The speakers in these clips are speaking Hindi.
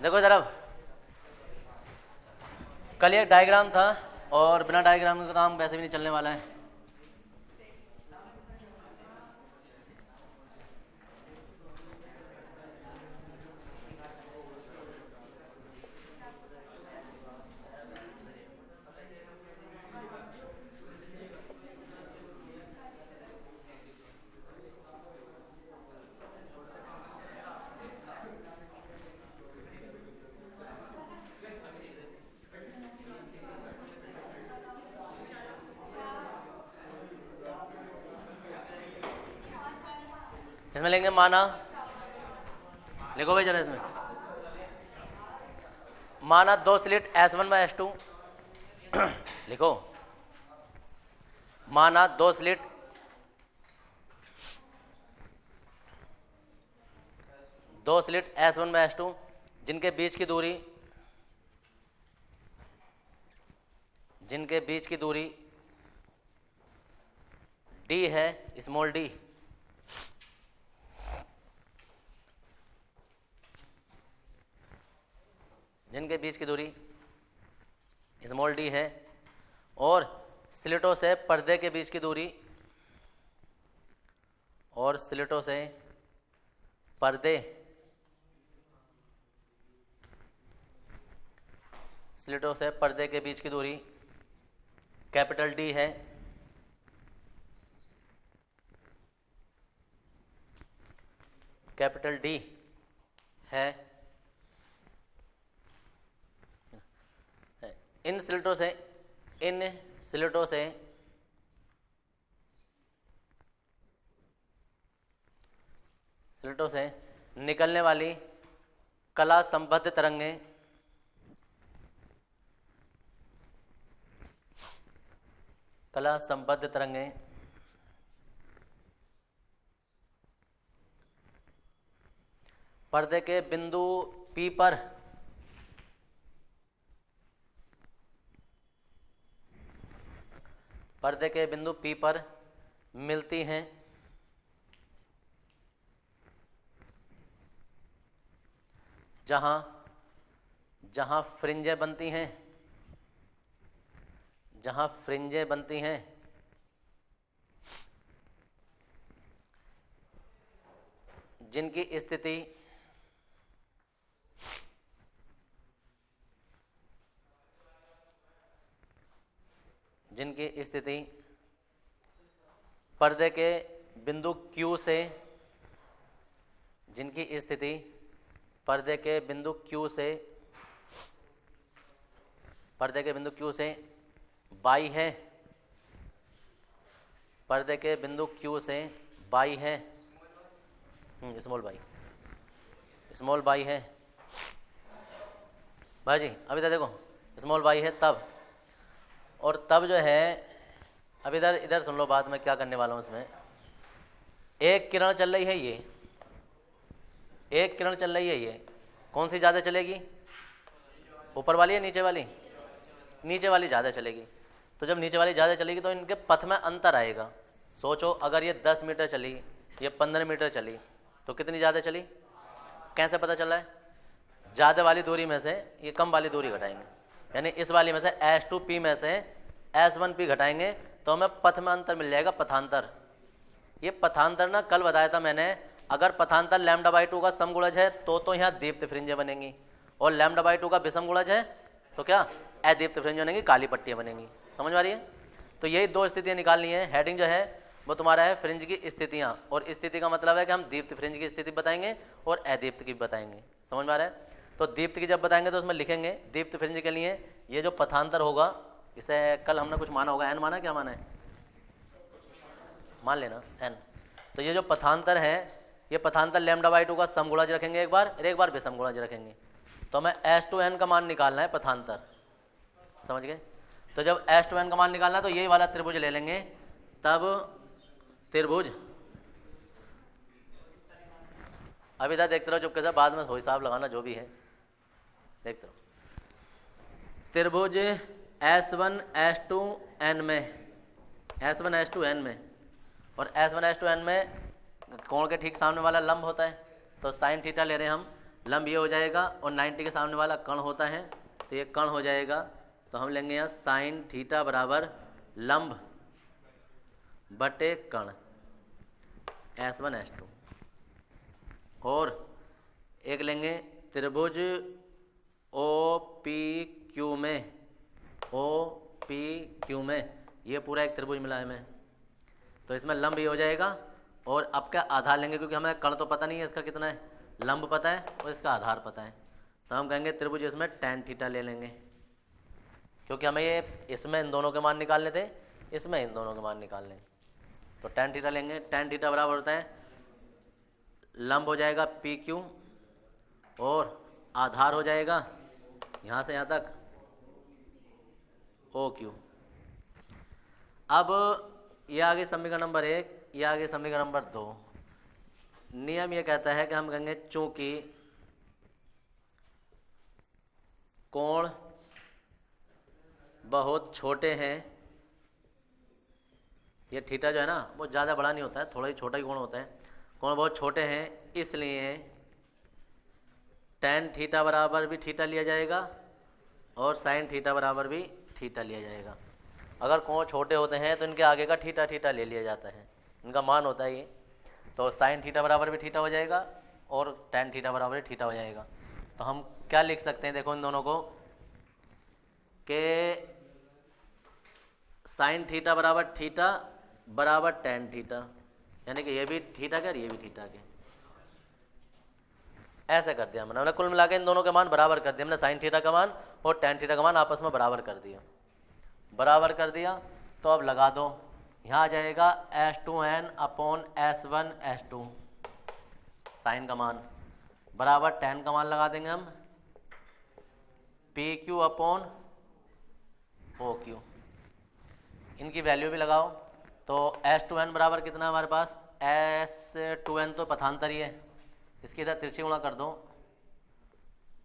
देखो इधर, अब कल एक डायग्राम था और बिना डायग्राम का काम वैसे भी नहीं चलने वाला है। इसमें लेंगे माना, लिखो भाई जरा इसमें, माना दो स्लिट S1 व S2 लिखो, माना दो स्लिट S1 व S2 जिनके बीच की दूरी d है, स्मॉल d, जिनके बीच की दूरी स्मॉल d है, और स्लिटों से पर्दे के बीच की दूरी, और स्लिटों से पर्दे के बीच की दूरी कैपिटल D है, कैपिटल D है। इन स्लिटों से निकलने वाली कला संबद्ध तरंगें पर्दे के बिंदु P पर मिलती हैं, जहां फ्रिंजें बनती हैं, जिनकी स्थिति पर्दे के बिंदु Q से, बाई है, स्मॉल बाई है भाई जी। अभी तक देखो स्मॉल बाई है तब, और तब जो है, अब इधर सुन लो बात, मैं क्या करने वाला हूं इसमें। एक किरण चल रही है, ये कौन सी ज़्यादा चलेगी, ऊपर वाली या नीचे वाली? नीचे वाली ज़्यादा चलेगी। तो जब नीचे वाली ज़्यादा चलेगी तो इनके पथ में अंतर आएगा। सोचो अगर ये 10 मीटर चली, ये 15 मीटर चली, तो कितनी ज़्यादा चली? कैसे पता चल रहा है? ज़्यादा वाली दूरी में से ये कम वाली दूरी घटाएंगे, यानी इस वाली में से S2P में से S1P घटाएंगे तो हमें पथ में अंतर मिल जाएगा, पथांतर। ये पथांतर ना कल बताया था मैंने, अगर पथांतर λ/2 का समगुणज है तो यहाँ दीप्त फ्रिंजें बनेंगी, और λ/2 का विषम गुणज है तो क्या? अदीप्त फ्रिंज बनेंगी, काली पट्टियाँ बनेंगी। समझ में आ रही है? तो यही दो स्थितियाँ निकालनी है। हेडिंग जो है वो तुम्हारा है फ्रिंज की स्थितियाँ, और स्थिति का मतलब है कि हम दीप्त फ्रिंज की स्थिति बताएंगे और अदीप्त की बताएंगे। समझ में आ रहा है? तो दीप्त की जब बताएंगे तो उसमें लिखेंगे दीप्त फ्रिंज के लिए ये जो पथांतर होगा, इसे कल हमने कुछ माना होगा, n माना, क्या माना है? मान लेना n। तो ये जो पथांतर है, ये पथांतर λ/2 का समगुणज रखेंगे एक बार, और एक बार विषम गुणज रखेंगे। तो हमें S2n का मान निकालना है, पथांतर। समझ गए? तो जब S2n का मान निकालना है तो ये वाला त्रिभुज ले लेंगे, तब त्रिभुज, अभी तक देखते रहो चुपके से, बाद में हो हिसाब लगाना जो भी है, देखते रहो। त्रिभुज S1S2n में, और S1S2n में कोण के ठीक सामने वाला लंब होता है, तो साइन थीटा ले रहे हैं हम, लंब ये हो जाएगा और 90 के सामने वाला कर्ण होता है तो ये कर्ण हो जाएगा। तो हम लेंगे यहाँ साइन थीटा बराबर लंब बटे कर्ण S1 S2। और एक लेंगे त्रिभुज OPQ में, OPQ में ये पूरा एक त्रिभुज मिला है हमें, तो इसमें लंब ये हो जाएगा। और अब क्या आधार लेंगे, क्योंकि हमें कर्ण तो पता नहीं है इसका कितना है, लंब पता है और इसका आधार पता है, तो हम कहेंगे त्रिभुज इसमें tan थीटा ले लेंगे, क्योंकि हमें ये इसमें इन दोनों के मान निकालने थे, इसमें इन दोनों के मान निकालने। तो tan थीटा लेंगे। tan थीटा बराबर होता है लंब हो जाएगा PQ और आधार हो जाएगा यहाँ से यहाँ तक OQ। अब ये आगे समीकरण नंबर 1, ये आगे समीकरण नंबर 2। नियम ये कहता है कि हम कहेंगे चूंकि कोण बहुत छोटे हैं, ये थीटा जो है ना वो ज़्यादा बड़ा नहीं होता है, थोड़ा ही छोटा ही कोण होता है, कोण बहुत छोटे हैं, इसलिए tan थीटा बराबर भी थीटा लिया जाएगा और sin थीटा बराबर भी थीटा लिया जाएगा। अगर कोण छोटे होते हैं तो इनके आगे का थीटा थीटा ले लिया जाता है, इनका मान होता है ये, तो sin थीटा बराबर भी थीटा हो जाएगा और tan थीटा बराबर भी थीटा हो जाएगा। तो हम क्या लिख सकते हैं, देखो इन दोनों को, कि sin थीटा बराबर थीटा बराबर tan थीटा, यानी कि ये भी थीटा के और ये भी थीटा के, ऐसे कर दिया हमने कुल मिला के इन दोनों के मान बराबर कर दिया हमने, sin थीटा का मान और tan थीटा का मान आपस में बराबर कर दिया। बराबर कर दिया तो अब लगा दो, यहाँ आ जाएगा S2n upon S1 S2 sign का मान बराबर tan का मान लगा देंगे हम PQ अपॉन OQ, इनकी वैल्यू भी लगाओ। तो S2n बराबर कितना है हमारे पास, S2n तो पथांतर ही है, इसकी इधर तिरछी गुणा कर दो,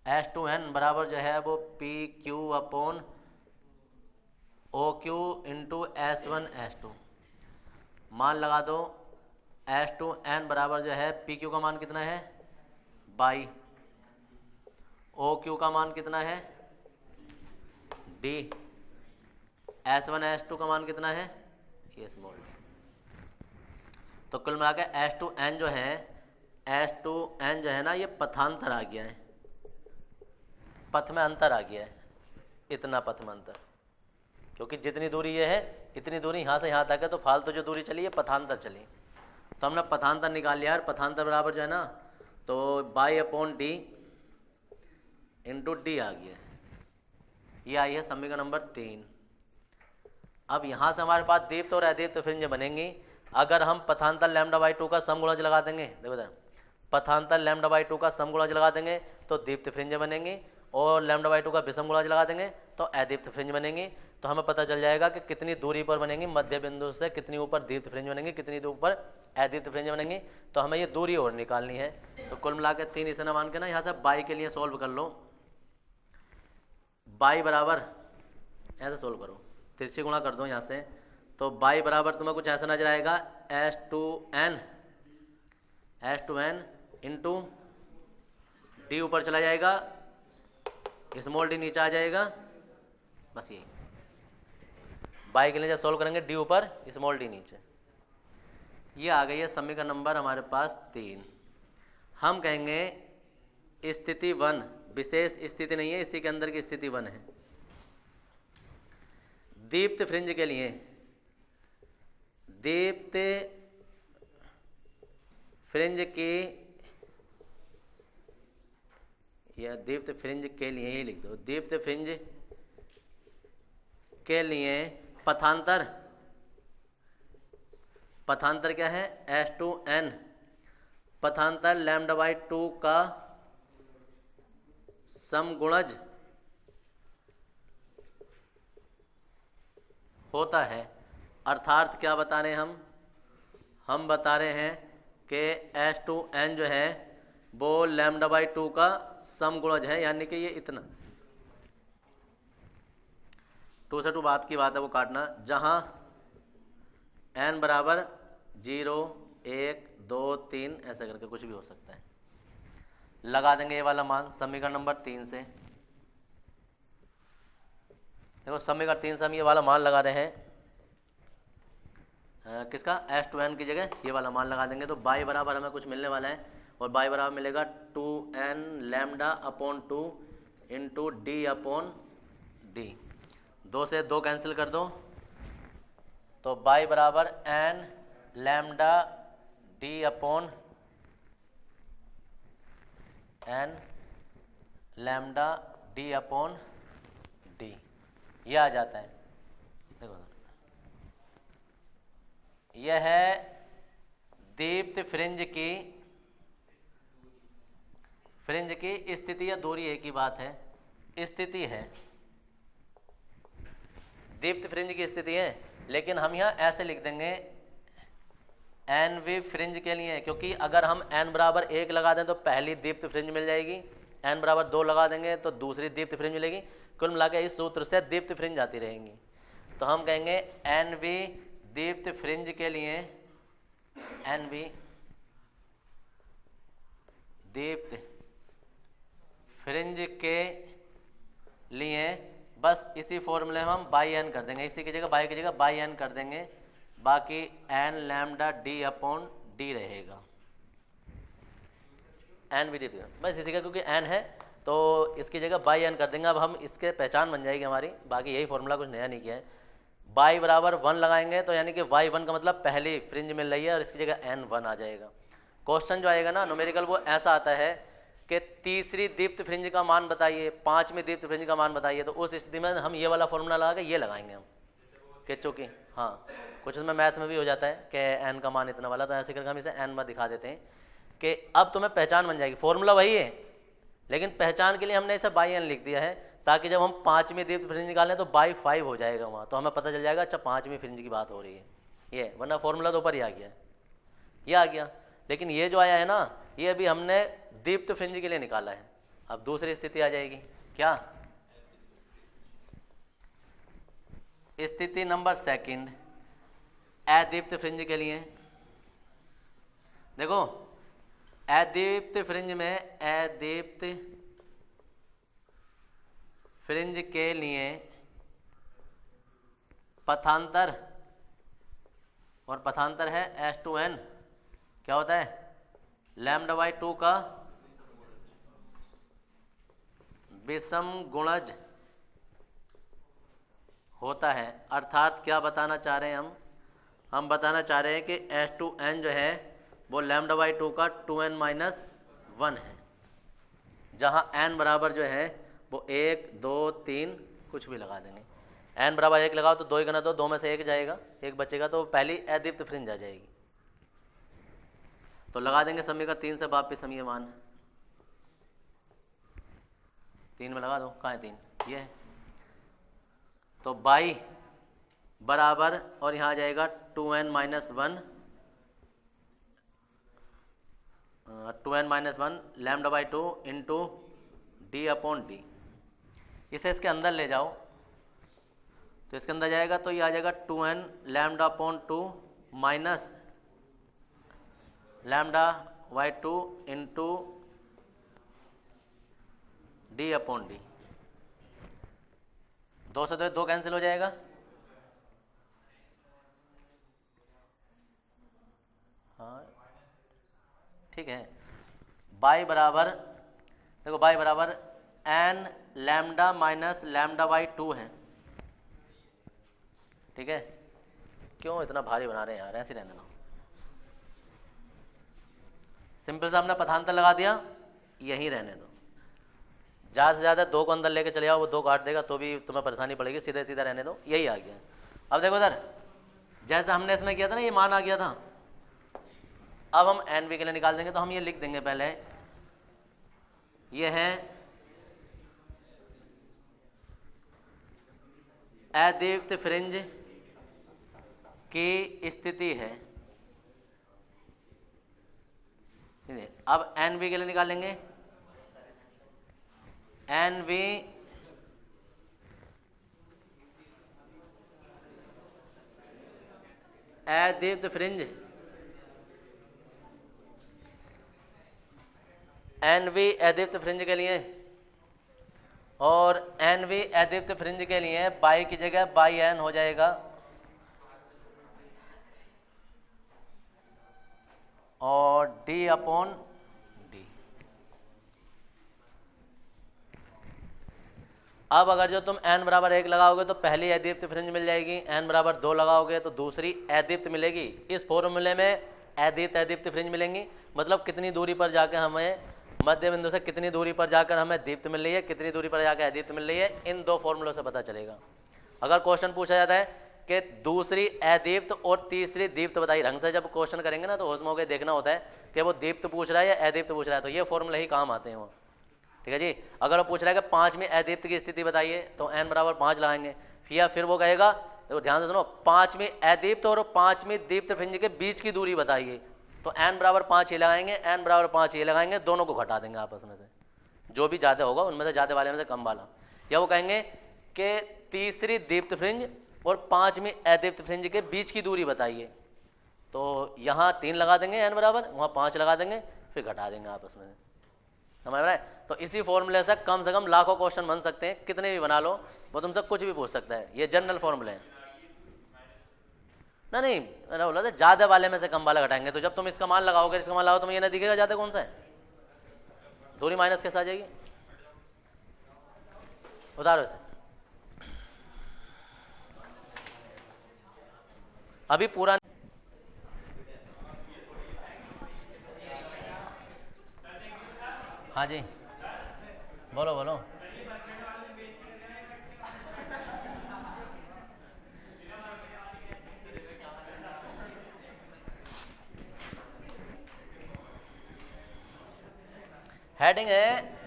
S2n बराबर जो है वो PQ upon OQ into S1 S2। मान लगा दो, S2n बराबर जो है PQ का मान कितना है 22, OQ का मान कितना है D, S1 S2 का मान कितना है ये स्मॉल d। तो कुल मिला के S2n जो है ना ये पथांतर आ गया है, पथ में अंतर आ गया है, इतना पथ में अंतर, क्योंकि जितनी दूरी ये है इतनी दूरी यहाँ से यहाँ तक है, तो फालतू जो दूरी चली है पथांतर चली, तो हमने पथांतर निकाल लिया यार। पथांतर बराबर जो है ना तो by upon d into d आ गया, ये आई है समीकरण नंबर 3। अब यहाँ से हमारे पास दीप्त और अदीप्त फ्रिंज बनेंगी अगर हम पथांतर λ/2 का समगुणज लगा देंगे। देखो इधर पथांतर λ/2 का समगुणज लगा देंगे तो दीप्त फ्रिंज बनेंगी, और λ/2 का विषम गुणज लगा देंगे तो अदीप्त फ्रिंज बनेंगी। तो हमें पता चल जाएगा कि कितनी दूरी पर बनेंगी, मध्य बिंदु से कितनी ऊपर दीप्त फ्रिंज बनेंगी, कितनी दूर पर अदीप्त फ्रिंज बनेंगी। तो हमें ये दूरी और निकालनी है। तो कुल मिला के 3 इसे न मान के ना यहाँ से बाई के लिए सोल्व कर लो। बाई बराबर ऐसे सोल्व करो, तिरछी गुणा कर दो यहाँ से, तो बाई बराबर तुम्हें कुछ ऐसा नजर आएगा S2n इंटू डी ऊपर चला जाएगा, स्मॉल डी नीचे आ जाएगा, बस यही। बाई के लिए जब सोल्व करेंगे डी ऊपर स्मॉल डी नीचे, ये आ गई है समीकरण नंबर हमारे पास 3। हम कहेंगे स्थिति 1, विशेष स्थिति नहीं है, इसी के अंदर की स्थिति 1 है। दीप्त फ्रिंज के लिए, दीप्त फ्रिंज की या दीप्त फ्रिंज के लिए ही लिख दो, दीप्त फ्रिंज के लिए पथांतर, पथांतर क्या है S2n, पथांतर λ/2 का समगुणज होता है। अर्थात क्या बता रहे हैं हम बता रहे हैं कि S2n जो है वो λ/2 का समगुणज है, यानी कि ये इतना 2 से 2 बात की बात है वो काटना, जहां n बराबर 0, 1, 2, 3 ऐसा करके कुछ भी हो सकता है। लगा देंगे ये वाला मान समीकरण नंबर 3 से। देखो समीकरण 3 से हम ये वाला मान लगा रहे हैं, किसका, S2n की जगह ये वाला मान लगा देंगे तो y बराबर हमें कुछ मिलने वाला है, और y बराबर मिलेगा 2n lambda upon 2 into D upon D. 2 से 2 कैंसिल कर दो तो y बराबर n lambda d upon n lambda d upon D, ये आ जाता है। देखो यह है दीप्त फ्रिंज की स्थिति या दूरी, एक ही बात है, स्थिति है, दीप्त फ्रिंज की स्थिति है। लेकिन हम यहाँ ऐसे लिख देंगे एन वी फ्रिंज के लिए, क्योंकि अगर हम n बराबर 1 लगा दें तो पहली दीप्त फ्रिंज मिल जाएगी, n बराबर 2 लगा देंगे तो दूसरी दीप्त फ्रिंज मिलेगी, कुल मिला के इस सूत्र से दीप्त फ्रिंज आती रहेंगी। तो हम कहेंगे एन वी दीप्त फ्रिंज के लिए, एन वी दीप्त फ्रिंज के लिए बस इसी फॉर्मूले में हम बाई एन कर देंगे, इसी की जगह बाई की जगह बाई एन कर देंगे, बाकी n lambda d upon d रहेगा, एन भी डी बस इसी का, क्योंकि एन है तो इसकी जगह बाई एन कर देंगे। अब हम इसके पहचान बन जाएगी हमारी, बाकी यही फॉर्मूला, कुछ नया नहीं किया है। बाई बराबर 1 लगाएंगे तो यानी कि वाई 1 का मतलब पहली फ्रिंज मिल रही है और इसकी जगह एन 1 आ जाएगा। क्वेश्चन जो आएगा ना न्यूमेरिकल वो ऐसा आता है कि तीसरी दीप्त फ्रिंज का मान बताइए, पांचवी दीप्त फ्रिंज का मान बताइए, तो उस स्थिति में हम ये वाला फॉर्मूला लगा के ये लगाएंगे हम, कि चूँकि हाँ कुछ इसमें मैथ में भी हो जाता है कि एन का मान इतना वाला, तो ऐसे करके हम इसे एन में दिखा देते हैं कि अब तुम्हें पहचान बन जाएगी। फॉर्मूला वही है लेकिन पहचान के लिए हमने इसे बाई एन लिख दिया है, ताकि जब हम पांचवी दीप्त फ्रिंज निकालें तो बाई 5 हो जाएगा वहाँ, तो हमें पता चल जाएगा अच्छा पांचवी फ्रिंज की बात हो रही है ये, वरना फॉर्मूला तो ऊपर ही आ गया, ये आ गया। लेकिन ये जो आया है ना ये अभी हमने दीप्त फ्रिंज के लिए निकाला है। अब दूसरी स्थिति आ जाएगी, क्या, स्थिति नंबर 2 अदीप्त फ्रिंज के लिए। देखो अदीप्त फ्रिंज में, अदीप्त फ्रिंज के लिए पथांतर, और पथांतर है S2n, क्या होता है लैम्डा बाई 2 का विषम गुणज होता है। अर्थात क्या बताना चाह रहे हैं हम बताना चाह रहे हैं कि S2n जो है वो लैम्डा बाई 2 का 2n माइनस 1 है, जहाँ n बराबर जो है वो 1 2 3 कुछ भी लगा देंगे। n बराबर 1 लगाओ तो 2 गना 2 में से 1 जाएगा, 1 बचेगा, तो पहली अदीप्त फ्रिंज आ जाएगी। तो लगा देंगे समीकरण 3 से वापिस हम ये मान 3 में लगा दो, कहाँ है 3, ये है। तो बाई बराबर और यहाँ आ जाएगा 2n minus 1, 2n minus 1 lambda by 2 into D upon D. इसे इसके अंदर ले जाओ तो इसके अंदर जाएगा तो ये आ जाएगा 2n lambda upon 2 minus lambda by 2 into D upon D. 2 से 2 कैंसिल हो जाएगा, हाँ ठीक है। बाई बराबर, देखो बाई बराबर n lambda minus lambda by 2 है, ठीक है। क्यों इतना भारी बना रहे हैं यार, ऐसे रहने दो। सिंपल सा हमने पथांतर लगा दिया, यहीं रहने दो। ज़्यादा से ज़्यादा 2 को अंदर लेके चले आओ, वो 2 काट देगा तो भी तुम्हें परेशानी पड़ेगी, सीधे सीधा रहने दो, यही आ गया। अब देखो इधर जैसा हमने इसमें किया था ना, ये मान आ गया था। अब हम एन वी के लिए निकाल देंगे तो हम ये लिख देंगे पहले, ये है अदीप्त फ्रिंज की स्थिति है। अब एन वी के लिए निकालेंगे, एन वी अदीप्त फ्रिंज एन बी अदीप्त फ्रिंज के लिए, और एन बी अदीप्त फ्रिंज के लिए बाई की जगह बाई एन हो जाएगा, और डी अपॉन डी। अब अगर जो तुम n बराबर 1 लगाओगे तो पहली अदीप्त फ्रिंज मिल जाएगी, n बराबर 2 लगाओगे तो दूसरी अदीप्त मिलेगी। इस फॉर्मूले में अदीप्त फ्रिंज मिलेंगी, मतलब कितनी दूरी पर जाकर हमें मध्य बिंदु से कितनी दूरी पर जाकर हमें दीप्त मिल रही है, कितनी दूरी पर जाकर अदीप्त मिल रही है, इन दो फॉर्मूलों से पता चलेगा। अगर क्वेश्चन पूछा जाता है कि दूसरी अदीप्त और तीसरी दीप्त बताइए, ढंग से जब क्वेश्चन करेंगे ना तो होश में होकर देखना होता है कि वो दीप्त पूछ रहा है या अदीप्त पूछ रहा है, तो ये फॉर्मूले ही काम आते हैं वो। ठीक है जी। अगर वो पूछ रहा है कि 5वीं अदीप्त की स्थिति बताइए तो n बराबर 5 लगाएंगे, फिर वो कहेगा, तो ध्यान से सुनो, 5वीं अदीप्त और 5वीं दीप्त फ्रिंज के बीच की दूरी बताइए, तो n बराबर 5 ये लगाएंगे, n बराबर 5 ये लगाएंगे, दोनों को घटा देंगे आपस में से, जो भी ज़्यादा होगा उनमें से ज़्यादा वाले में से कम वाला। या वो कहेंगे कि तीसरी दीप्त फ्रिंज और 5वीं अदीप्त फ्रिंज के बीच की दूरी बताइए, तो यहाँ 3 लगा देंगे n बराबर, वहाँ 5 लगा देंगे, फिर घटा देंगे आपस में। समझ रहे हैं? तो इसी फॉर्मूले से कम लाखों क्वेश्चन बन सकते हैं, कितने भी बना लो, वो तुमसे कुछ भी पूछ सकता है, ये जनरल फॉर्मूले हैं। नहीं मैंने बोला था ज्यादा वाले में से कम वाला घटाएंगे, तो जब तुम इसका मान लगाओगे, इसका मान लगाओ, तुम्हें ये ना दिखेगा ज्यादा कौन सा है, दूरी माइनस कैसे आ जाएगी, उतारो इसे। अभी पूरा हाँ जी बोलो बोलो। हेडिंग है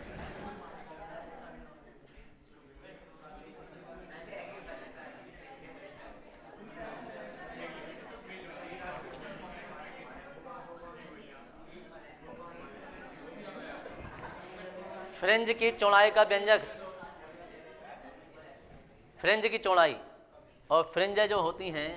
फ्रिंज की चौड़ाई का व्यंजक, फ्रिंज की चौड़ाई और फ्रिंजें जो होती हैं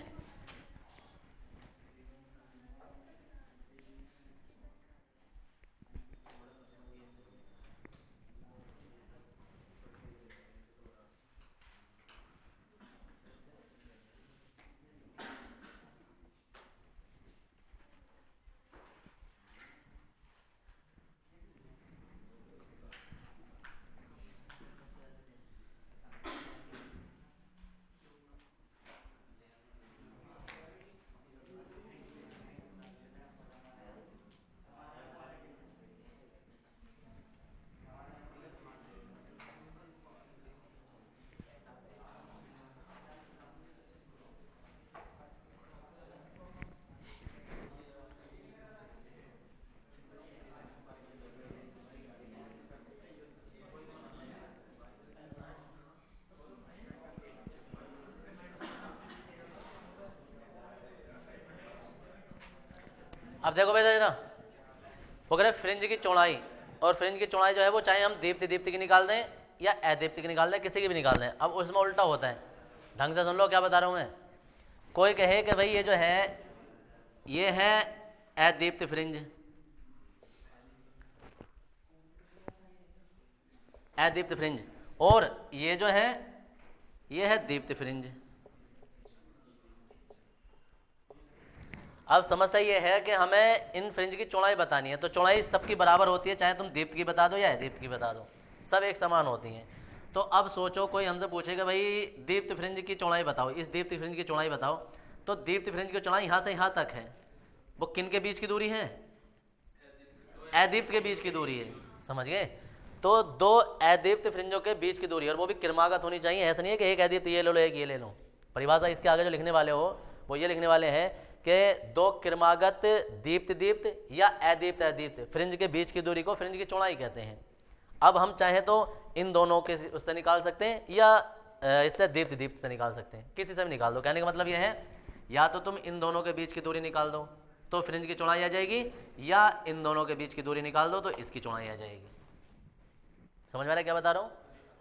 अब देखो भाई जरा, वो कह रहे फ्रिंज की चौड़ाई, और फ्रिंज की चौड़ाई जो है वो चाहे हम दीप्ति की निकाल दें या अदीप्ति की निकाल दें, किसी की भी निकाल दें। अब उसमें उल्टा होता है, ढंग से सुन लो क्या बता रहा हूं मैं। कोई कहे कि भाई ये जो है ये है अदीप्त फ्रिंज, अदीप्त फ्रिंज, और ये जो है ये है दीप्त फ्रिंज। अब समस्या ये है कि हमें इन फ्रिंज की चौड़ाई बतानी है, तो चौड़ाई सबकी बराबर होती है, चाहे तुम दीप्त की बता दो या अदीप्त की बता दो, सब एक समान होती हैं। तो अब सोचो कोई हमसे पूछेगा भाई दीप्त फ्रिंज की चौड़ाई बताओ, इस दीप्त फ्रिंज की चौड़ाई बताओ, तो दीप्त फ्रिंज की चौड़ाई यहाँ से यहाँ तक है, वो किन के बीच की दूरी है, अदीप्त के बीच की दूरी है, समझ गए। तो दो अदीप्त फ्रिंजों के बीच की दूरी, और वो भी क्रमागत होनी चाहिए, ऐसा नहीं है कि एक अदीप्त ये ले लो एक ये ले लो। परिभाषा इसके आगे जो लिखने वाले हो वो ये लिखने वाले हैं कि दो क्रमागत दीप्त या अदीप्त फ्रिंज के बीच की दूरी को फ्रिंज की चौड़ाई कहते हैं। अब हम चाहें तो इन दोनों के उससे निकाल सकते हैं या इससे दीप्त से निकाल सकते हैं, किसी से भी निकाल दो। कहने का मतलब यह है या तो तुम इन दोनों के बीच की दूरी निकाल दो तो फ्रिंज की चौड़ाई आ जाएगी, या इन दोनों के बीच की दूरी निकाल दो तो इसकी चौड़ाई आ जाएगी। समझ में आ रहा है क्या बता रहा हूँ?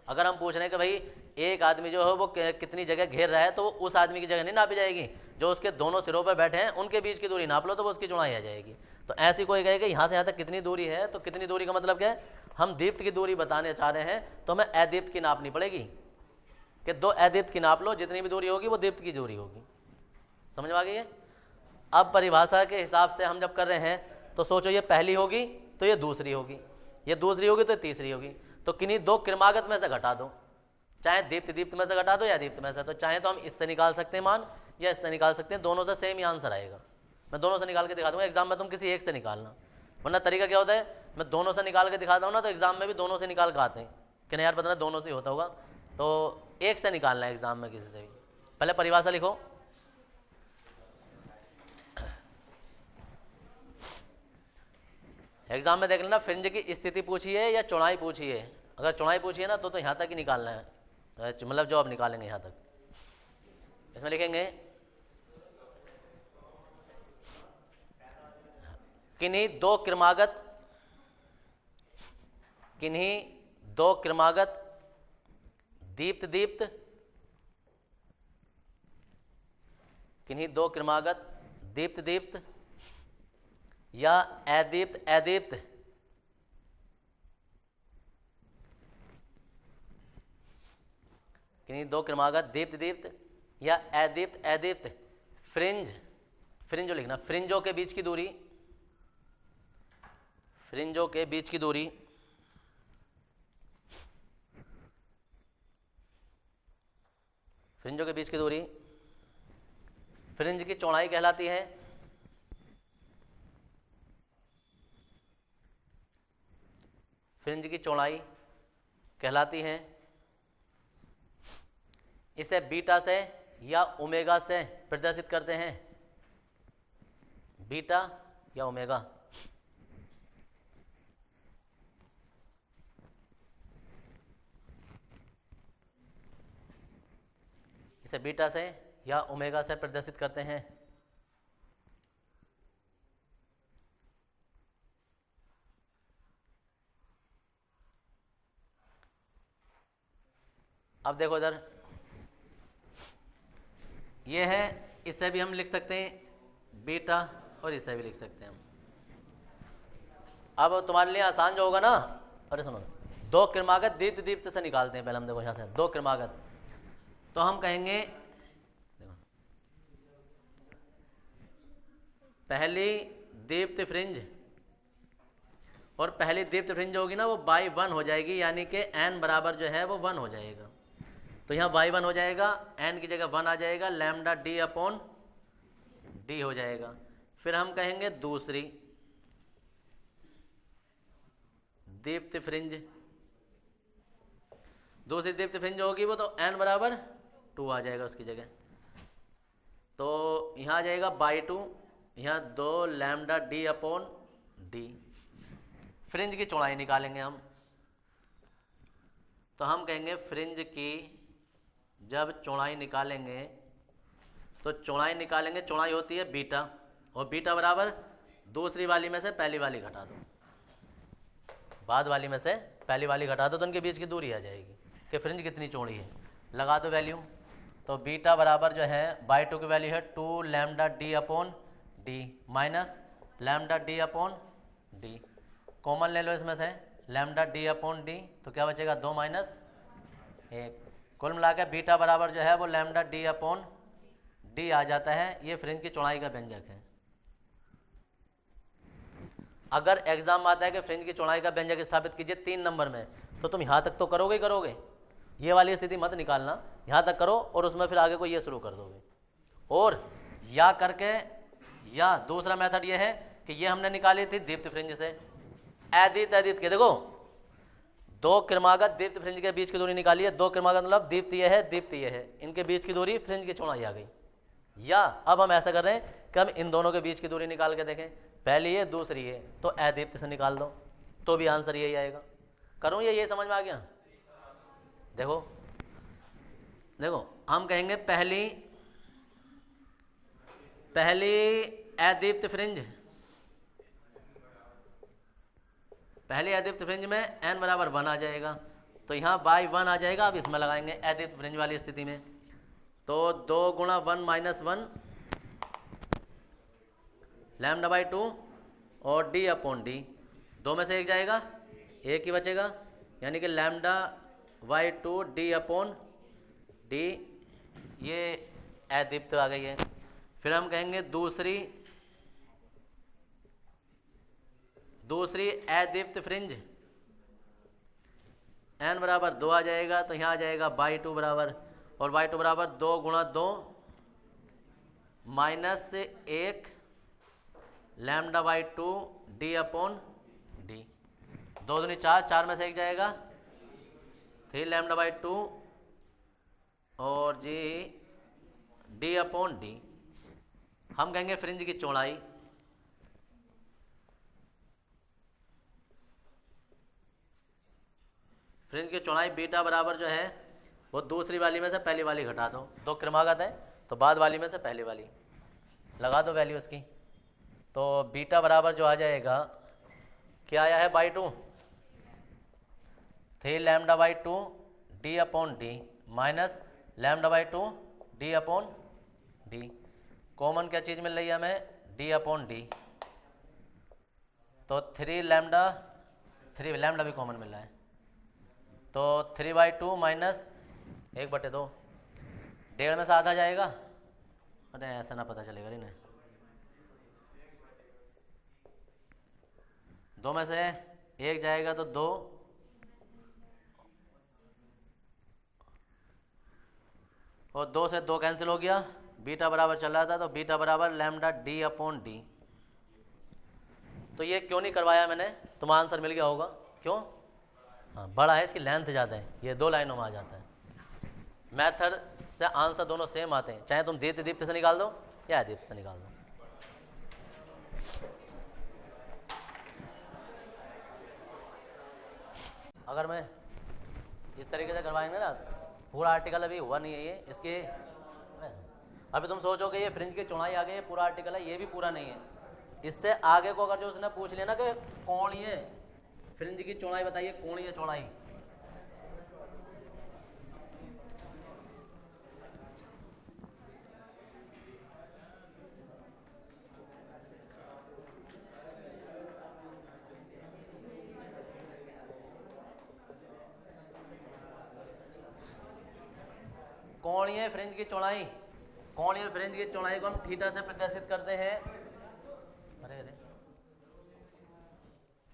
अगर हम पूछ रहे हैं कि भाई एक आदमी जो है वो कितनी जगह घेर रहा है, तो उस आदमी की जगह नहीं नापी जाएगी, जो उसके दोनों सिरों पर बैठे हैं उनके बीच की दूरी नाप लो तो वो उसकी चौड़ाई आ जाएगी। तो ऐसी कोई कहे कि यहाँ से यहाँ तक कितनी दूरी है, तो कितनी दूरी का मतलब क्या है, हम दीप्त की दूरी बताने चाह रहे हैं तो हमें अदीप्त की नापनी पड़ेगी कि 2 अदीप्त की नाप लो, जितनी भी दूरी होगी वो दीप्त की दूरी होगी। समझ में आ गई है? अब परिभाषा के हिसाब से हम जब कर रहे हैं तो सोचो ये पहली होगी तो ये दूसरी होगी, ये दूसरी होगी तो ये तीसरी होगी, तो किन्हीं 2 क्रमागत में से घटा दो, चाहे दीप्त दीप्त में से घटा दो या दीप्त में से। तो चाहे तो हम इससे निकाल सकते हैं मान या इससे निकाल सकते हैं, दोनों से सेम ही आंसर आएगा। मैं दोनों से निकाल के दिखा दूंगा, एग्जाम में तुम किसी एक से निकालना, वरना तरीका क्या होता है, मैं दोनों से निकाल के दिखाता हूँ ना तो एग्जाम में भी दोनों से निकाल के आते हैं कि नहीं यार पता नहीं दोनों से ही होता होगा, तो एक से निकालना है एग्जाम में किसी से भी। पहले परिभाषा लिखो, एग्जाम में देख लेना फ्रिंज की स्थिति पूछी है या चौड़ाई पूछी है। अगर चौड़ाई पूछी है ना तो यहाँ तक ही निकालना है, मतलब जो आप निकालेंगे यहाँ तक। इसमें लिखेंगे किन्हीं दो क्रमागत दीप्त दीप्त, किन्हीं दो क्रमागत दीप्त दीप्त या अदीप्त अदीप्त किन्हीं दो क्रमागत दीप्त दीप्त या अदीप्त अदीप्त फ्रिंज, फ्रिंजो लिखना, फ्रिंजों के बीच की दूरी, फ्रिंजों के बीच की दूरी फ्रिंजों के बीच की दूरी फ्रिंज की चौड़ाई कहलाती है। फ्रिंज की चौड़ाई कहलाती है। इसे बीटा से या ओमेगा से प्रदर्शित करते हैं, बीटा या ओमेगा। इसे बीटा से या ओमेगा से प्रदर्शित करते हैं। अब देखो इधर ये है, इसे भी हम लिख सकते हैं बीटा और इसे भी लिख सकते हैं हम। अब तुम्हारे लिए आसान जो होगा ना, अरे सुनो, दो क्रमागत दीप्त दीप्त से निकालते हैं। पहले हम देखो यहाँ से दो क्रमागत, तो हम कहेंगे पहली दीप्त फ्रिंज और पहली दीप्त फ्रिंज होगी ना वो बाई 1 हो जाएगी, यानी कि n बराबर जो है वो 1 हो जाएगा। तो यहाँ बाई 1 हो जाएगा, n की जगह 1 आ जाएगा, लैम्डा डी अपॉन डी हो जाएगा। फिर हम कहेंगे दूसरी दीप्त फ्रिंज, दूसरी दीप्त फ्रिंज होगी वो तो n बराबर 2 आ जाएगा उसकी जगह। तो यहाँ आ जाएगा बाई 2, यहाँ 2 lambda d upon D. Fringe की चौड़ाई निकालेंगे हम, तो हम कहेंगे फ्रिंज की जब चौड़ाई निकालेंगे तो चौड़ाई होती है बीटा, और बीटा बराबर दूसरी वाली में से पहली वाली घटा दो, बाद वाली में से पहली वाली घटा दो तो उनके बीच की दूरी आ जाएगी कि फ्रिंज कितनी चौड़ी है। लगा दो वैल्यू, तो बीटा बराबर जो है बाई 2 की वैल्यू है 2 lambda d upon D minus lambda d upon D. Common ले लो इसमें से लैम्डा डी अपॉन डी, तो क्या बचेगा 2 माइनस 1। कुल मिला के बीटा बराबर जो है वो लैम्डा डी अपॉन डी आ जाता है। ये फ्रिंज की चौड़ाई का व्यंजक है। अगर एग्जाम में आता है कि फ्रिंज की चौड़ाई का व्यंजक स्थापित कीजिए 3 नंबर में, तो तुम यहाँ तक तो करोगे ही करोगे, ये वाली स्थिति मत निकालना, यहाँ तक करो और उसमें फिर आगे को ये शुरू कर दोगे। और या करके, या दूसरा मेथड ये है कि ये हमने निकाली थी दीप्त फ्रिंज से, अदीप्त अदीप्त के देखो दो क्रमागत दीप्त फ्रिंज के बीच की दूरी निकाली है। दो क्रमागत मतलब दीप्त ये है दीप्त ये है, इनके बीच की दूरी फ्रिंज की चौड़ाई आ गई। या अब हम ऐसा कर रहे हैं कि हम इन दोनों के बीच की दूरी निकाल के देखें, पहली है दूसरी है, तो अदीप्त से निकाल दो तो भी आंसर यही आएगा। करूँ ये समझ में आ गया? देखो देखो हम कहेंगे पहली अदीप्त फ्रिंज, पहली अदीप्त फ्रिंज में n बराबर 1 आ जाएगा, तो यहाँ बाई 1 आ जाएगा। अब इसमें लगाएंगे अद्वितीय फ्रिंज वाली स्थिति में, तो 2 गुणा 1 माइनस 1 लैम्डा बाई 2 और डी अपॉन डी, 2 में से एक जाएगा, एक ही बचेगा, यानी कि lambda by 2 D upon D, ये अद्वितीय आ गई है। फिर हम कहेंगे दूसरी अद्वितीय फ्रिंज, n बराबर 2 आ जाएगा, तो यहाँ आ जाएगा बाई 2 बराबर, और बाई 2 बराबर 2 गुणा 2 minus 1 lambda by 2 D upon D, 2 दूनी 4, 4 में से एक जाएगा, 3 लैम्डा बाई 2 और जी डी अपॉन डी। हम कहेंगे फ्रिंज की चौड़ाई, फ्रिंज की चौड़ाई बीटा बराबर जो है वो दूसरी वाली में से पहली वाली घटा दो, 2 क्रमागत है तो बाद वाली में से पहली वाली लगा दो वैल्यू उसकी, तो बीटा बराबर जो आ जाएगा, क्या आया है by 2, 3 lambda by 2 D upon D minus lambda by 2 D upon D. Common क्या चीज़ मिल रही है हमें, डी अपॉन डी, तो 3 लैम्डा भी कॉमन मिल रहा है, तो 3 बाई 2 माइनस 1/2, 1.5 में से आधा जाएगा, अरे ऐसा ना पता चलेगा नहीं, 2 में से 1 जाएगा तो 2, और 2 से 2 कैंसिल हो गया, बीटा बराबर चल रहा था तो बीटा बराबर लैम्डा डी अपॉन डी। तो ये क्यों नहीं करवाया मैंने, तुम्हें आंसर मिल गया होगा क्यों, हाँ बड़ा है, इसकी लेंथ ज़्यादा है, ये 2 लाइनों में आ जाता है। मेथड से आंसर दोनों सेम आते हैं, चाहे तुम दीप्त से निकाल दो या अदीप्त से निकाल दो। अगर मैं इस तरीके से करवाएंगे ना, पूरा आर्टिकल अभी हुआ नहीं है ये, इसके अभी तुम सोचोगे ये फ्रिंज की चौड़ाई आ गई है, पूरा आर्टिकल है, ये भी पूरा नहीं है। इससे आगे को अगर जो उसने पूछ लिया ना कि कोणीय फ्रिंज की चौड़ाई बताइए, कोणीय चौड़ाई, कोणीय फ्रिंज की चौड़ाई, कोणीय फ्रिंज की चौड़ाई को हम थीटा से प्रदर्शित करते हैं। अरे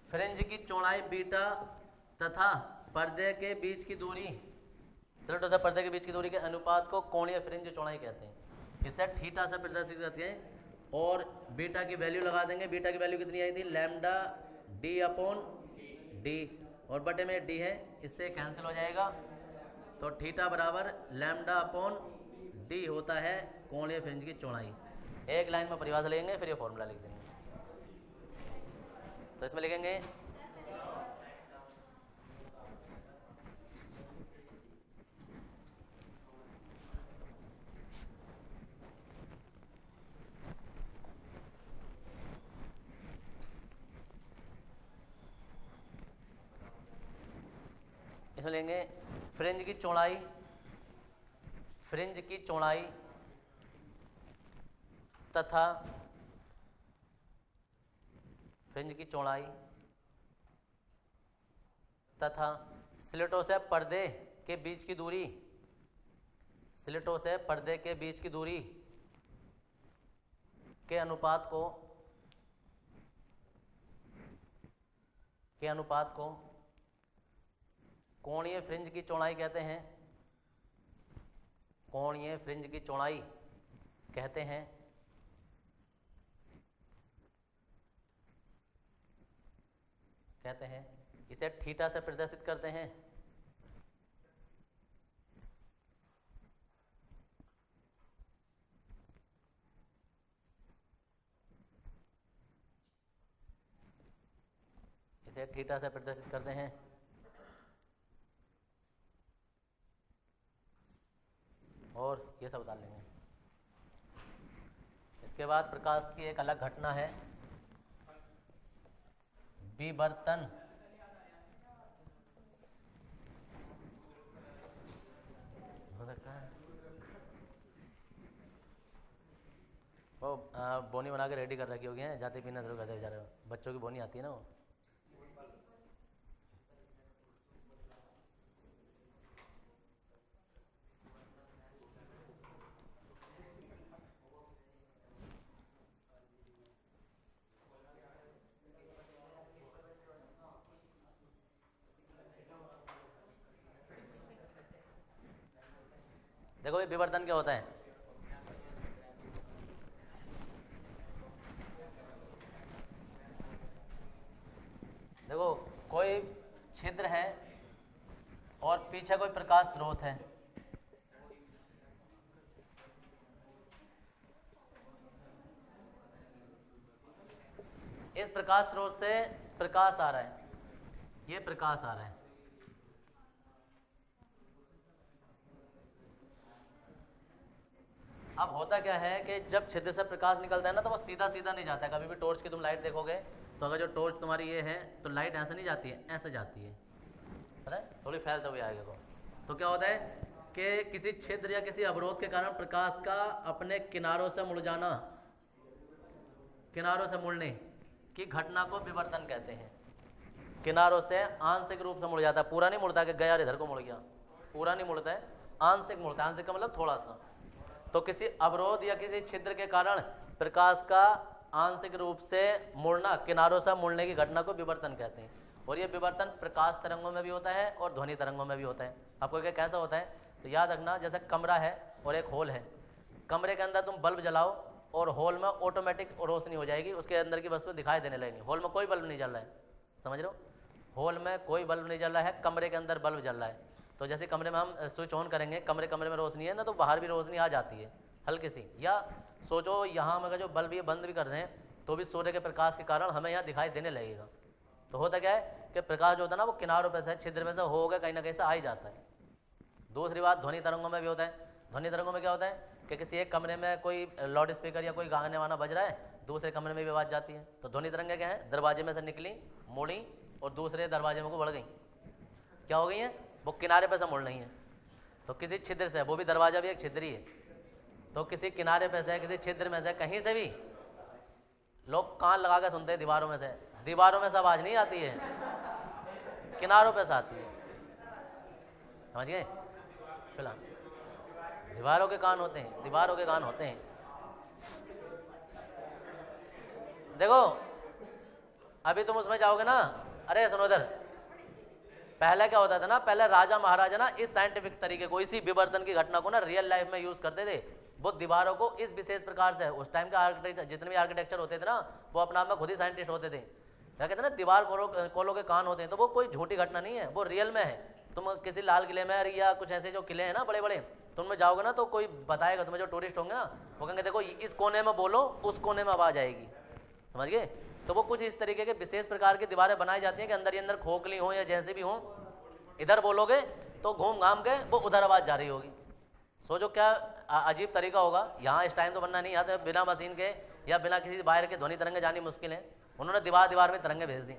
फ्रिंज की चौड़ाई बीटा तथा पर्दे के बीच की दूरी, स्लिट तथा पर्दे के बीच की दूरी के अनुपात को कोणीय फ्रिंज चौड़ाई कहते हैं। इसे थीटा से प्रदर्शित करते हैं और बीटा की वैल्यू लगा देंगे। बीटा की वैल्यू कितनी आई थी, लैम्डा डी अपॉन डी, और बटे में डी है, इससे कैंसिल हो जाएगा, तो थीटा बराबर लैम्डा अपॉन डी होता है कोणीय फ्रिंज की चौड़ाई। एक लाइन में परिभाषा लेंगे, फिर ये फॉर्मूला लिख देंगे। तो इसमें लिखेंगे इसमें लेंगे फ्रिंज की चौड़ाई, फ्रिंज की चौड़ाई तथा फ्रिंज की चौड़ाई तथा स्लिटों से पर्दे के बीच की दूरी, स्लिटों से पर्दे के बीच की दूरी के अनुपात को कोणीय फ्रिंज की चौड़ाई कहते हैं, कोणीय फ्रिंज की चौड़ाई कहते हैं। इसे थीटा से प्रदर्शित करते हैं। इसे थीटा से प्रदर्शित करते हैं। और ये सब डाल लेंगे। इसके बाद प्रकाश की एक अलग घटना है, विवर्तन। वो बोनी बना के रेडी कर रखी होगी, हैं जाते पीना शुरू करते बेचारे, बच्चों की बोनी आती है ना वो। देखो ये विवर्तन क्या होता है। देखो कोई छिद्र है और पीछे कोई प्रकाश स्रोत है, इस प्रकाश स्रोत से प्रकाश आ रहा है, ये प्रकाश आ रहा है। अब होता क्या है कि जब छिद्र से प्रकाश निकलता है ना तो वो सीधा सीधा नहीं जाता है। कभी भी टॉर्च की तुम लाइट देखोगे तो अगर जो टॉर्च तुम्हारी ये है तो लाइट ऐसे नहीं जाती है, ऐसे जाती है, पता है, थोड़ी फैलते हुए आएगा को। तो क्या होता है कि किसी छिद्र या किसी अवरोध के कारण प्रकाश का अपने किनारों से मुड़ जाना, किनारों से मुड़ने की घटना को विवर्तन कहते हैं। किनारों से आंशिक रूप से मुड़ जाता है, पूरा नहीं मुड़ता कि गया और इधर को मुड़ गया, पूरा नहीं मुड़ता है, आंशिक मुड़ता है। आंशिक का मतलब थोड़ा सा। तो किसी अवरोध या किसी छिद्र के कारण प्रकाश का आंशिक रूप से मुड़ना, किनारों से मुड़ने की घटना को विवर्तन कहते हैं। और ये विवर्तन प्रकाश तरंगों में भी होता है और ध्वनि तरंगों में भी होता है। आपको क्या कैसा होता है तो याद रखना, जैसे कमरा है और एक हॉल है, कमरे के अंदर तुम बल्ब जलाओ और हॉल में ऑटोमेटिक रोशनी हो जाएगी, उसके अंदर की वस्तु दिखाई देने लगेंगी। हॉल में कोई बल्ब नहीं जल रहा है, समझ रहे हो, हॉल में कोई बल्ब नहीं जल रहा है, कमरे के अंदर बल्ब जल रहा है। तो जैसे कमरे में हम स्विच ऑन करेंगे, कमरे कमरे में रोशनी है ना, तो बाहर भी रोशनी आ जाती है हल्की सी। या सोचो यहाँ हम अगर जो बल्ब ये बंद भी कर दें तो भी सूर्य के प्रकाश के कारण हमें यहाँ दिखाई देने लगेगा। तो होता क्या है कि प्रकाश जो होता है ना वो किनारों पे से, छिद्र में से होगा कहीं ना कहीं से आ ही जाता है। दूसरी बात ध्वनि तरंगों में भी होता है। ध्वनि तरंगों में क्या होता है कि किसी एक कमरे में कोई लाउड स्पीकर या कोई गाने वाना बज रहा है, दूसरे कमरे में भी आवाज जाती है। तो ध्वनि तरंगें क्या है, दरवाजे में से निकली, मुड़ी और दूसरे दरवाजे में को बढ़ गई, क्या हो गई है, वो किनारे पर से मुड़ रही है। तो किसी छिद्र से, वो भी दरवाजा भी एक छिद्र ही है, तो किसी किनारे पे से, किसी छिद्र में से, कहीं से भी लोग कान लगा के सुनते हैं, दीवारों में से, दीवारों में से आवाज नहीं आती है, किनारों पे से आती है, समझ गए। फिलहाल दीवारों के कान होते हैं, दीवारों के कान होते हैं। देखो अभी तुम उसमें जाओगे ना, अरे सुनो इधर, पहले क्या होता था ना, पहले राजा महाराजा ना इस साइंटिफिक तरीके को, इसी विवर्तन की घटना को ना रियल लाइफ में यूज करते थे। वो दीवारों को इस विशेष प्रकार से, उस टाइम के आर्किटेक्चर, जितने भी आर्किटेक्चर होते थे ना, वो अपना आप में खुद ही साइंटिस्ट होते थे। क्या कहते हैं ना, दीवार कोलों के कान होते हैं, तो वो कोई झूठी घटना नहीं है, वो रियल में है। तुम किसी लाल किले में या कुछ ऐसे जो किले हैं ना बड़े बड़े, तुम में जाओगे ना तो कोई बताएगा तुम्हें, जो टूरिस्ट होंगे ना वो कहेंगे देखो इस कोने में बोलो, उस कोने में आवाज आएगी, समझ गए। तो वो कुछ इस तरीके के विशेष प्रकार की दीवारें बनाई जाती हैं कि अंदर ही अंदर खोखली हो या जैसे भी हो, इधर बोलोगे तो घूम घाम के वो उधर आवाज जा रही होगी। सोचो क्या अजीब तरीका होगा। यहाँ इस टाइम तो बनना नहीं आता, बिना मशीन के या बिना किसी बाहर के ध्वनि तरंगे जानी मुश्किल है, उन्होंने दीवार दीवार में तरंगे भेज दी,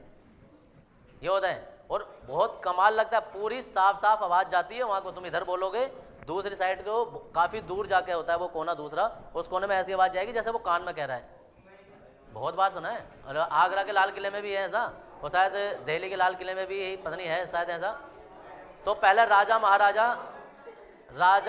ये होता है। और बहुत कमाल लगता है, पूरी साफ साफ आवाज जाती है वहां को, तुम इधर बोलोगे दूसरी साइड को काफी दूर जाके होता है वो कोना दूसरा, उस कोने में ऐसी आवाज जाएगी जैसे वो कान में कह रहा है। बहुत बार सुना है, और आगरा के लाल किले में भी है ऐसा, और शायद दिल्ली के लाल किले में भी पता नहीं है शायद ऐसा। तो पहले राजा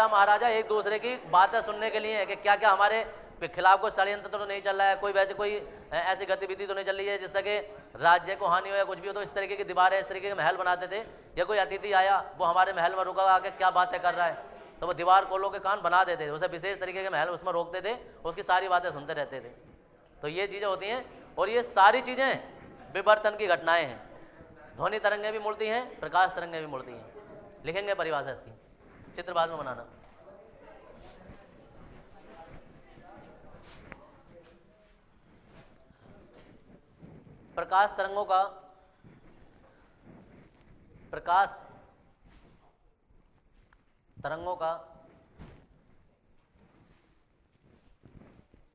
महाराजा एक दूसरे की बातें सुनने के लिए है कि क्या क्या हमारे खिलाफ कोई षड्यंत्र तो नहीं चल रहा है, कोई वैसे कोई ऐसी गतिविधि तो नहीं चल रही है जिससे कि राज्य को हानि हो या कुछ भी हो। तो इस तरीके की दीवारें, इस तरीके के महल बनाते थे। या कोई अतिथि आया, वो हमारे महल में रुका आके क्या बातें कर रहा है, तो वो दीवार कोलों के कान बना देते थे, उसे विशेष तरीके के महल उसमें रोकते थे, उसकी सारी बातें सुनते रहते थे। तो ये चीजें होती हैं, और ये सारी चीजें विवर्तन की घटनाएं हैं। ध्वनि तरंगें भी मुड़ती हैं, प्रकाश तरंगें भी मुड़ती हैं। लिखेंगे परिभाषा इसकी, चित्र बाद में बनाना। प्रकाश तरंगों का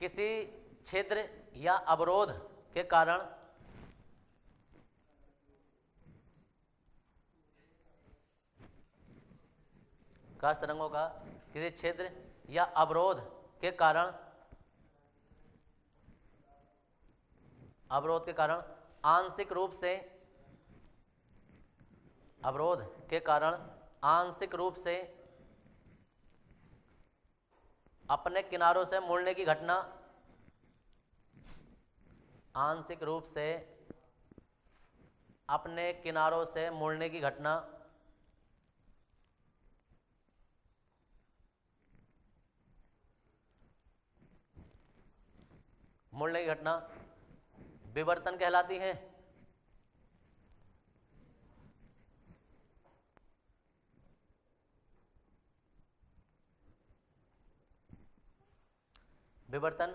किसी छिद्र या अवरोध के कारण प्रकाश तरंगों का किसी छिद्र या अवरोध के कारण अवरोध के कारण आंशिक रूप से, अवरोध के कारण आंशिक रूप से अपने किनारों से मुड़ने की घटना, आंशिक रूप से अपने किनारों से मुड़ने की घटना मुड़ने की घटना विवर्तन कहलाती है। विवर्तन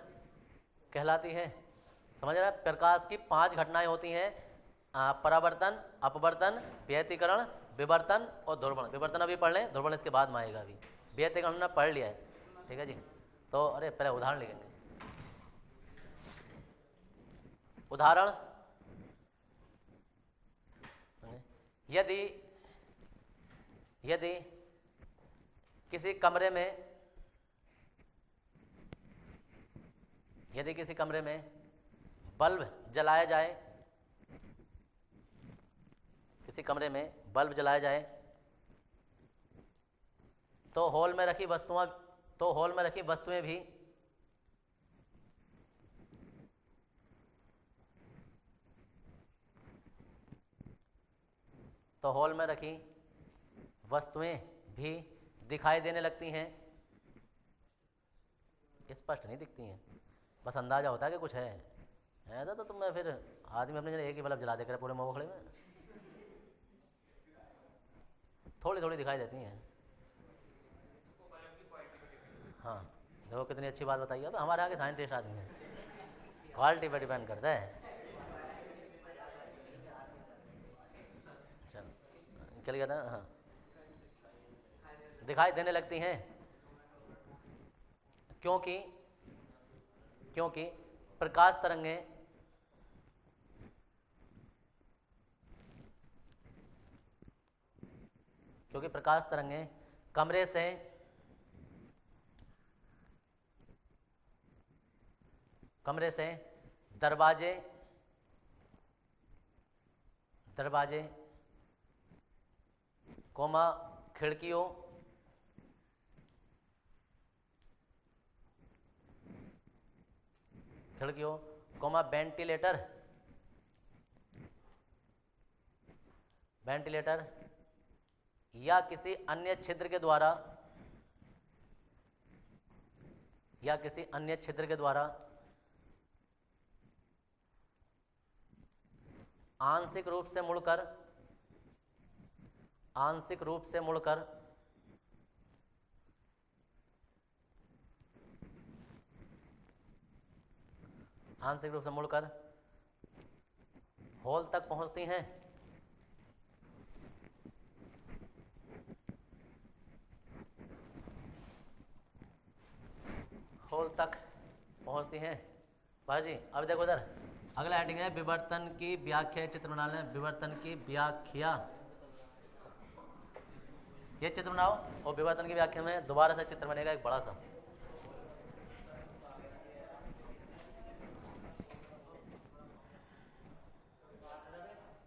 कहलाती है। समझ रहे हैं? प्रकाश की 5 घटनाएं होती हैं, परावर्तन, अपवर्तन, व्यतिकरण, विवर्तन और ध्रुवण। विवर्तन अभी पढ़ लें, ध्रुवण इसके बाद में आएगा। अभी व्यतिकरण हमने पढ़ लिया है, ठीक है जी। तो अरे पहले उदाहरण लिखेंगे। उदाहरण, यदि यदि किसी कमरे में, यदि किसी कमरे में बल्ब जलाया जाए, किसी कमरे में बल्ब जलाया जाए तो हॉल में रखी वस्तुएं, तो हॉल में रखी वस्तुएं भी तो हॉल में रखी वस्तुएं भी दिखाई देने लगती हैं। स्पष्ट नहीं दिखती हैं, बस अंदाजा होता है कि कुछ है। ऐसा तो मैं फिर आदमी अपने जगह एक ही बल्ब जला देकर पूरे मोहल्ले में, थोड़ी थोड़ी दिखाई देती हैं। हाँ देखो कितनी अच्छी बात बताइए। तो हमारे आगे साइंटिस्ट आदमी है, क्वालिटी पर डिपेंड करता है। चल गया था। हाँ, दिखाई देने लगती हैं क्योंकि क्योंकि प्रकाश तरंगें क्योंकि प्रकाश तरंगें कमरे से दरवाजे कोमा खिड़कियों कोमा वेंटिलेटर या किसी अन्य छिद्र के द्वारा आंशिक रूप से मुड़कर हॉल तक पहुंचती हैं। भाजी अब देखो इधर अगला हेडिंग है विवर्तन की व्याख्या। चित्र बना लें, विवर्तन की व्याख्या। ये चित्र बनाओ और विवर्तन की व्याख्या में दोबारा से चित्र बनेगा एक बड़ा सा।